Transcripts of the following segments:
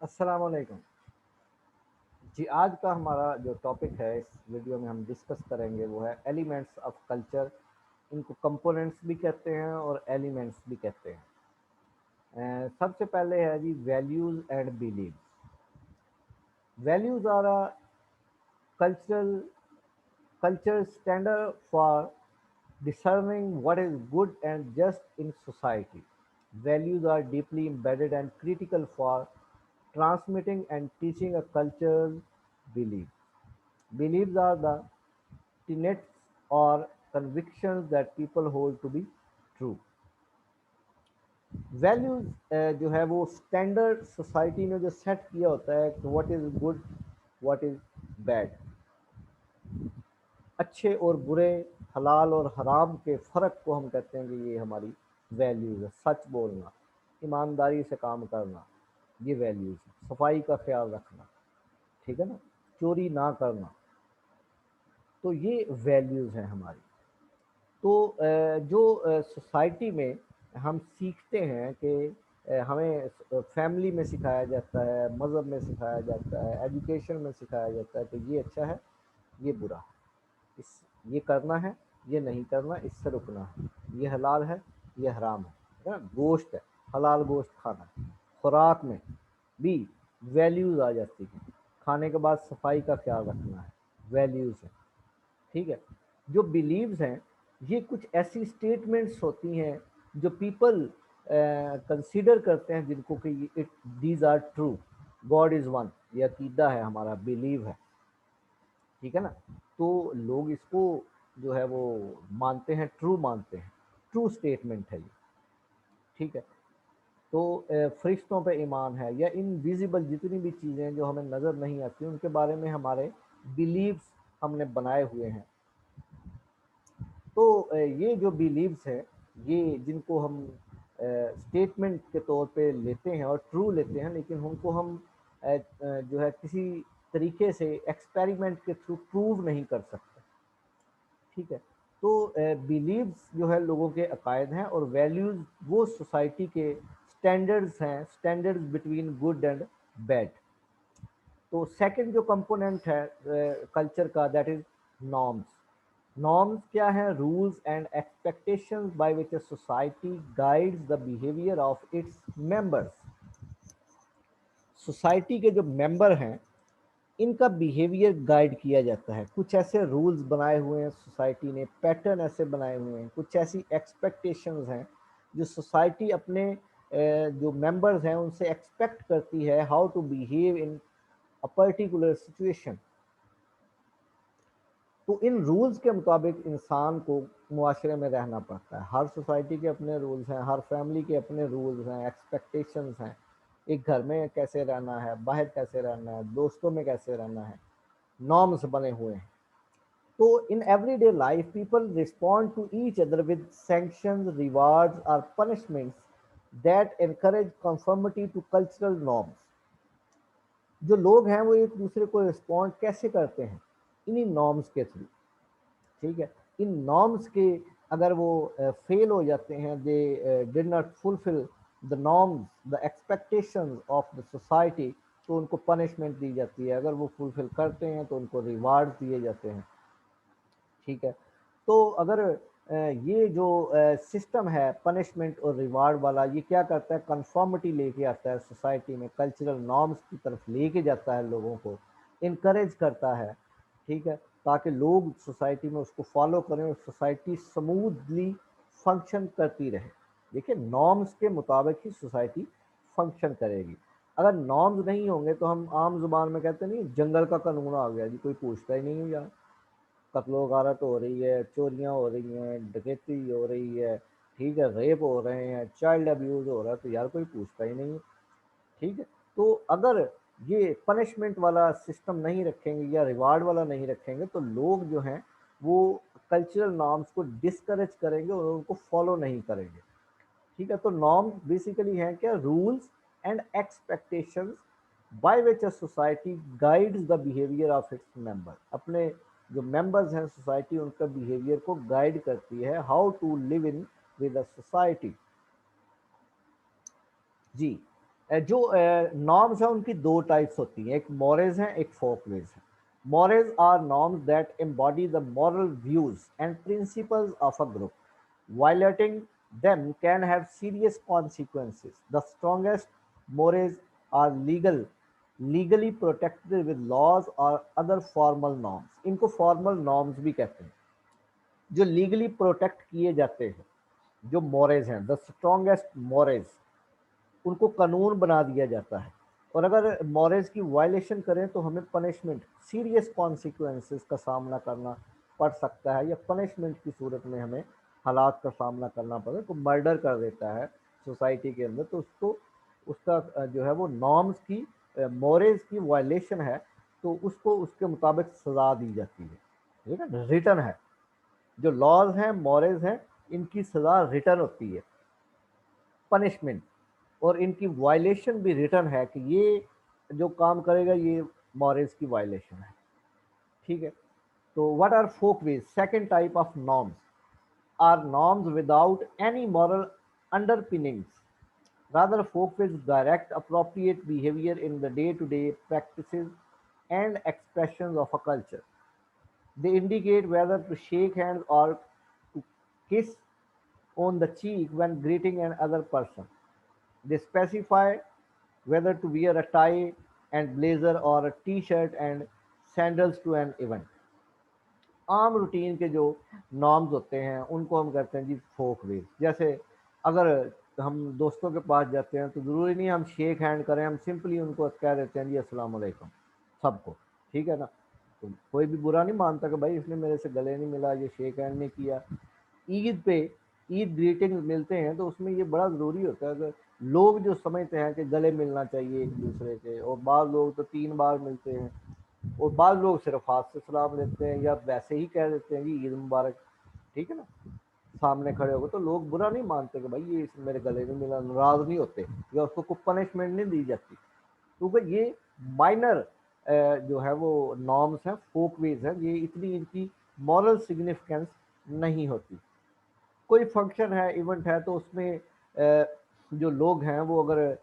अस्सलाम वालेकुम जी। आज का हमारा जो टॉपिक है इस वीडियो में हम डिस्कस करेंगे वो है एलिमेंट्स ऑफ कल्चर। इनको कंपोनेंट्स भी कहते हैं और एलिमेंट्स भी कहते हैं। सबसे पहले है जी values and beliefs. Values are a cultural culture standard for discerning what is good and just in society. Values are deeply embedded and critical for transmitting and teaching a cultural belief. Beliefs are the tenets or convictions that people hold to be true. Values जो है वो standard society ने जो set किया होता है कि what is good, what is bad, अच्छे और बुरे, हलाल और हराम के फ़र्क को हम कहते हैं कि ये हमारी वैल्यूज़ है। सच बोलना, ईमानदारी से काम करना, ये वैल्यूज़ है। सफाई का ख्याल रखना, ठीक है ना, चोरी ना करना, तो ये वैल्यूज़ हैं हमारी। तो जो सोसाइटी में हम सीखते हैं कि हमें फैमिली में सिखाया जाता है, मज़हब में सिखाया जाता है, एजुकेशन में सिखाया जाता है कि ये अच्छा है, ये बुरा है, इस ये करना है, ये नहीं करना, इससे रुकना है, ये हलाल है, ये हराम है ना। गोश्त है, हलाल गोश्त खाना है। खुराक में भी वैल्यूज़ आ जाती हैं। खाने के बाद सफाई का ख्याल रखना है, वैल्यूज़ है, ठीक है। जो बिलीव्स हैं ये कुछ ऐसी स्टेटमेंट्स होती हैं जो पीपल कंसीडर करते हैं, जिनको कि it these are true, God is one, ये अकीदा है हमारा, बिलीव है, ठीक है ना। तो लोग इसको जो है वो मानते हैं, ट्रू मानते हैं, ट्रू स्टेटमेंट है ये, ठीक है। तो फरिश्तों पे ईमान है या इनविजिबल जितनी भी चीज़ें जो हमें नज़र नहीं आती उनके बारे में हमारे बिलीव्स हमने बनाए हुए हैं। तो ये जो बिलीव्स हैं, ये जिनको हम स्टेटमेंट के तौर पे लेते हैं और ट्रू लेते हैं, लेकिन उनको हम जो है किसी तरीके से एक्सपेरिमेंट के थ्रू प्रूव नहीं कर सकते, ठीक है। तो बिलीव्स जो है लोगों के अकायद हैं और वैल्यूज़ वो सोसाइटी के स्टैंडर्ड्स हैं, standards between good and bad. तो सेकंड जो कंपोनेंट है कल्चर का, दैट इज नॉर्म्स। नॉर्म्स क्या है? Rules and expectations by which a society guides the behaviour of its members. Society के जो मेंबर हैं इनका बिहेवियर गाइड किया जाता है। कुछ ऐसे रूल्स बनाए हुए हैं सोसाइटी ने, पैटर्न ऐसे बनाए हुए हैं, कुछ ऐसी एक्सपेक्टेशंस हैं जो सोसाइटी अपने जो मेंबर्स हैं उनसे एक्सपेक्ट करती है, how to behave in a particular situation. तो इन रूल्स के मुताबिक इंसान को मुआशरे में रहना पड़ता है। हर सोसाइटी के अपने रूल्स हैं, हर फैमिली के अपने रूल्स हैं, एक्सपेक्टेशंस हैं। एक घर में कैसे रहना है, बाहर कैसे रहना है, दोस्तों में कैसे रहना है, नॉर्म्स बने हुए हैं। तो in everyday life people respond to each other with sanctions, rewards और punishments that encourage conformity to cultural norms. जो लोग हैं वो एक दूसरे को रिस्पॉन्ड कैसे करते हैं? इन्हीं नॉर्म्स के थ्रू, ठीक है। इन नॉर्म्स के अगर वो फेल हो जाते हैं, they did not fulfil the norms, the expectations of the society, तो उनको पनिशमेंट दी जाती है। अगर वो फुलफिल करते हैं तो उनको रिवार्ड दिए जाते हैं, ठीक है। तो अगर ये जो सिस्टम है पनिशमेंट और रिवार्ड वाला, ये क्या करता है? कंफर्मिटी लेके आता है सोसाइटी में, कल्चरल नॉर्म्स की तरफ लेके जाता है, लोगों को इनकरेज करता है, ठीक है, ताकि लोग सोसाइटी में उसको फॉलो करें और सोसाइटी स्मूथली फंक्शन करती रहे। देखिए, नॉर्म्स के मुताबिक ही सोसाइटी फंक्शन करेगी। अगर नॉर्म्स नहीं होंगे तो हम आम जुबान में कहते नहीं, जंगल का कानून आ गया जी, कोई पूछता ही नहीं है यार। कत्लो गारत हो रही है, चोरियां हो रही हैं, डकैती हो रही है, ठीक है, रेप हो रहे हैं, चाइल्ड अब्यूज़ हो रहा है, तो यार कोई पूछता ही नहीं है, ठीक है। तो अगर ये पनिशमेंट वाला सिस्टम नहीं रखेंगे या रिवार्ड वाला नहीं रखेंगे तो लोग जो हैं वो कल्चरल नॉर्म्स को डिस्करेज करेंगे और उनको फॉलो नहीं करेंगे, ठीक है। तो नॉर्म बेसिकली हैं क्या? Rules and expectations by which a society guides the behaviour of its member. अपने जो मेंबर्स हैं सोसाइटी, उनका बिहेवियर को गाइड करती है, how to live in with a society, जी। जो नॉर्म्स हैं उनकी दो टाइप्स होती हैं, एक मोरेज हैं, एक फोकवेज है। Mores are norms that embody the moral views and principles of a group. Violating them can have serious consequences. The strongest mores are legally protected with laws or other formal norms. इनको formal norms भी कहते हैं, जो legally protect किए जाते हैं। जो मोरेज हैं, द स्ट्रॉन्गेस्ट मोरेज, उनको कानून बना दिया जाता है, और अगर मोरेज की वायलेशन करें तो हमें पनिशमेंट, सीरियस कॉन्सिक्वेंसेस का सामना करना पड़ सकता है, या पनिशमेंट की सूरत में हमें हालात का सामना करना पड़े। तो मर्डर कर देता है सोसाइटी के अंदर, तो उसको उसका जो है वो नॉर्म्स की, मोरेज की वायलेशन है, तो उसको उसके मुताबिक सज़ा दी जाती है। ठीक है, रिटर्न है। जो लॉज हैं, मोरेज हैं, इनकी सज़ा रिटर्न होती है, पनिशमेंट, और इनकी वायलेशन भी रिटर्न है कि ये जो काम करेगा ये मॉरल्स की वायलेशन है। ठीक है, तो what are folkways? Second type of norms are norms without any moral underpinnings. rather folkways direct appropriate behavior in the day-to-day practices and expressions of a culture. They indicate whether to shake hands or to kiss on the cheek when greeting another person. They specify whether to wear a tie and blazer or a t-shirt and sandals to an event. आम routine के जो norms होते हैं उनको हम कहते हैं जी फोक veg. जैसे अगर हम दोस्तों के पास जाते हैं तो ज़रूरी नहीं हम शेक हैंड करें, हम सिंपली उनको कह देते हैं जी अस्सलाम वालेकुम सबको। ठीक है ना, तो कोई भी बुरा नहीं मानता कि भाई इसने मेरे से गले नहीं मिला, ये शेक हैंड नहीं किया। ईद पे ईद ग्रीटिंग मिलते हैं तो उसमें ये बड़ा ज़रूरी होता है कि लोग जो समझते हैं कि गले मिलना चाहिए एक दूसरे के, और बाद लोग तो 3 बार मिलते हैं, और बाद लोग सिर्फ हाथ से सलाम लेते हैं या वैसे ही कह देते हैं कि ईद मुबारक। ठीक है ना, सामने खड़े होकर तो लोग बुरा नहीं मानते कि भाई ये मेरे गले नहीं मिला, नाराज नहीं होते, या उसको कोई पनिशमेंट नहीं दी जाती, क्योंकि ये माइनर जो है वो नॉर्म्स हैं, फोकवेज हैं, ये इतनी इनकी मॉरल सिग्निफिकेंस नहीं होती। कोई फंक्शन है, इवेंट है, तो उसमें जो लोग हैं वो अगर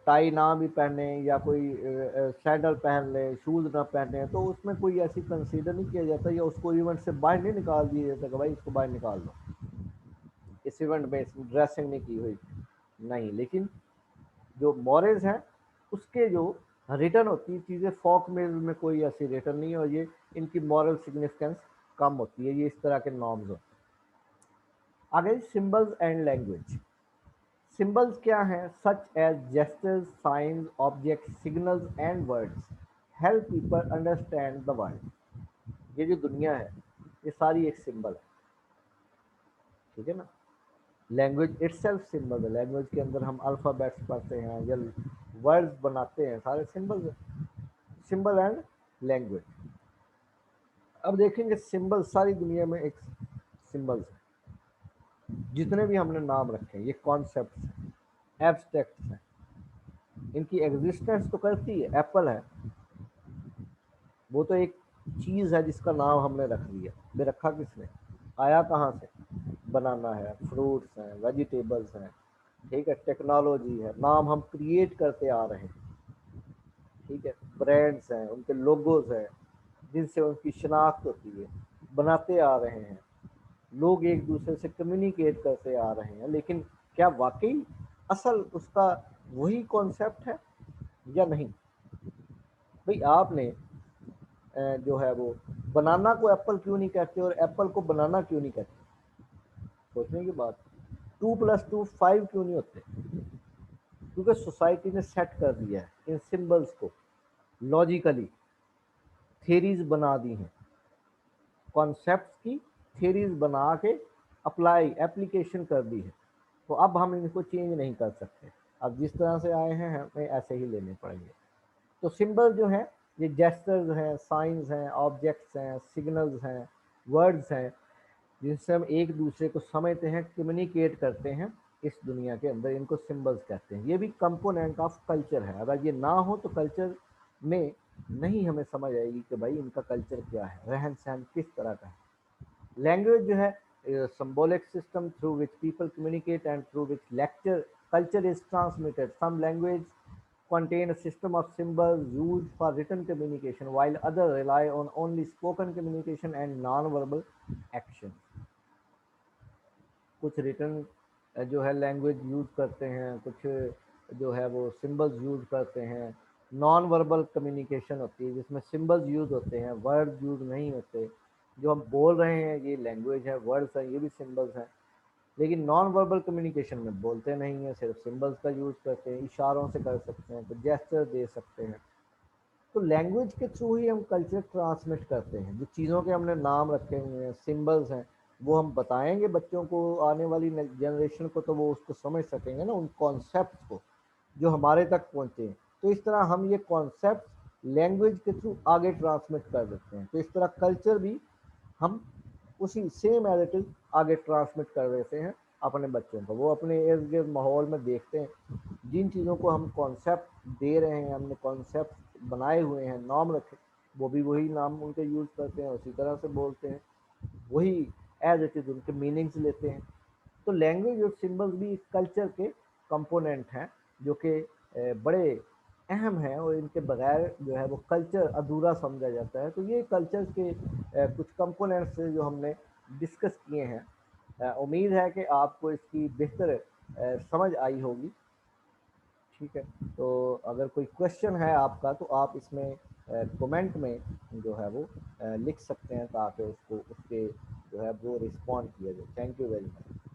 टाई ना भी पहने या कोई सैंडल पहन ले, शूज़ ना पहने, तो उसमें कोई ऐसी कंसीडर नहीं किया जाता, या उसको इवेंट से बाहर नहीं निकाल दिया जाता कि भाई इसको बाहर निकाल दो, इस इवेंट में इसमें ड्रेसिंग नहीं की हुई, नहीं। लेकिन जो मॉरल्स हैं उसके जो रिटर्न होती है चीज़ें, फोक में कोई ऐसी रिटर्न नहीं है, और ये इनकी मॉरल सिग्निफिकेंस कम होती है, ये इस तरह के नॉर्म्स होते हैं। आगे सिंबल्स एंड लैंग्वेज। सिंबल्स क्या हैं? Such as gestures, signs, objects, signals and words help people understand the world. ये जो दुनिया है ये सारी एक सिंबल है। ठीक है ना, लैंग्वेज इटसेल्फ सिंबल है। लैंग्वेज के अंदर हम अल्फ़ाबेट्स पढ़ते हैं या वर्ड्स बनाते हैं, सारे सिंबल्स हैं। Symbol and language. अब देखेंगे सिंबल, सारी दुनिया में एक सिंबल्स है। जितने भी हमने नाम रखे हैं ये कॉन्सेप्ट्स हैं, एब्स्ट्रैक्ट्स हैं, इनकी एग्जिस्टेंस तो करती है। एप्पल है, वो तो एक चीज़ है जिसका नाम हमने रख दिया, बे रखा किसने, आया कहाँ से? बनाना है, फ्रूट्स हैं, वेजिटेबल्स हैं। ठीक है, टेक्नोलॉजी है, नाम हम क्रिएट करते आ रहे हैं। ठीक है, ब्रांड्स हैं, उनके लोगोज हैं जिनसे उनकी शनाख्त होती है, बनाते आ रहे हैं। लोग एक दूसरे से कम्युनिकेट करते आ रहे हैं, लेकिन क्या वाकई असल उसका वही कॉन्सेप्ट है या नहीं? भाई आपने जो है वो बनाना को एप्पल क्यों नहीं कहते और एप्पल को बनाना क्यों नहीं कहते? सोचने की बात। 2+2 5 क्यों नहीं होते? क्योंकि सोसाइटी ने सेट कर दिया है इन सिंबल्स को, लॉजिकली थेरीज बना दी हैं, कॉन्सेप्ट्स की थेरीज बना के अप्लाई एप्लीकेशन कर दी है। तो अब हम इनको चेंज नहीं कर सकते, अब जिस तरह से आए हैं हमें ऐसे ही लेने पड़ेंगे। तो सिंबल जो है ये जेस्टर्स हैं, साइंस हैं, ऑब्जेक्ट्स हैं, सिग्नल्स हैं, वर्ड्स हैं, जिनसे हम एक दूसरे को समझते हैं, कम्युनिकेट करते हैं इस दुनिया के अंदर, इनको सिंबल्स कहते हैं। ये भी कंपोनेंट ऑफ कल्चर है। अगर ये ना हो तो कल्चर में नहीं हमें समझ आएगी कि भाई इनका कल्चर क्या है, रहन सहन किस तरह का है। लैंग्वेज जो है symbolic system through which people communicate and through which lecture culture is transmitted. Some language contain a system of symbols used for written communication, while others rely on only spoken communication and non-verbal action. कुछ return जो है language use करते हैं, कुछ जो है वो symbols use करते हैं। नॉन वर्बल कम्युनिकेशन होती है जिसमें सिंबल्स यूज़ होते हैं, वर्ड यूज़ नहीं होते। जो हम बोल रहे हैं ये लैंग्वेज है, वर्ड्स हैं, ये भी सिंबल्स हैं। लेकिन नॉन वर्बल कम्युनिकेशन में बोलते नहीं हैं, सिर्फ सिंबल्स का यूज़ करते हैं, इशारों से कर सकते हैं, तो जेस्चर दे सकते हैं। तो लैंग्वेज के थ्रू ही हम कल्चर ट्रांसमिट करते हैं। जो चीज़ों के हमने नाम रखे हुए हैं, सिंबल्स हैं, वो हम बताएंगे बच्चों को, आने वाली जनरेशन को, तो वो उसको समझ सकेंगे ना, उन कॉन्सेप्ट को जो हमारे तक पहुँचे। तो इस तरह हम ये कॉन्सेप्ट लैंग्वेज के थ्रू आगे ट्रांसमिट कर देते हैं। तो इस तरह कल्चर भी हम उसी सेम एज इट इज़ आगे ट्रांसमिट कर देते हैं अपने बच्चों को। वो अपने इर्द गिर्द माहौल में देखते हैं, जिन चीज़ों को हम कॉन्सेप्ट दे रहे हैं, हमने कॉन्सेप्ट बनाए हुए हैं, नाम रखे, वो भी वही नाम उनके यूज़ करते हैं, उसी तरह से बोलते हैं, वही एज इट इज़ उनके मीनिंग्स लेते हैं। तो लैंग्वेज और सिंबल्स भी कल्चर के कंपोनेंट हैं, जो कि बड़े अहम हैं, और इनके बगैर जो है वो कल्चर अधूरा समझा जाता है। तो ये कल्चर के कुछ कंपोनेंट्स जो हमने डिस्कस किए हैं। उम्मीद है कि आपको इसकी बेहतर समझ आई होगी। ठीक है, तो अगर कोई क्वेश्चन है आपका तो आप इसमें कमेंट में जो है वो लिख सकते हैं, ताकि उसको उसके जो है वो रिस्पॉन्ड किया जाए। Thank you very much.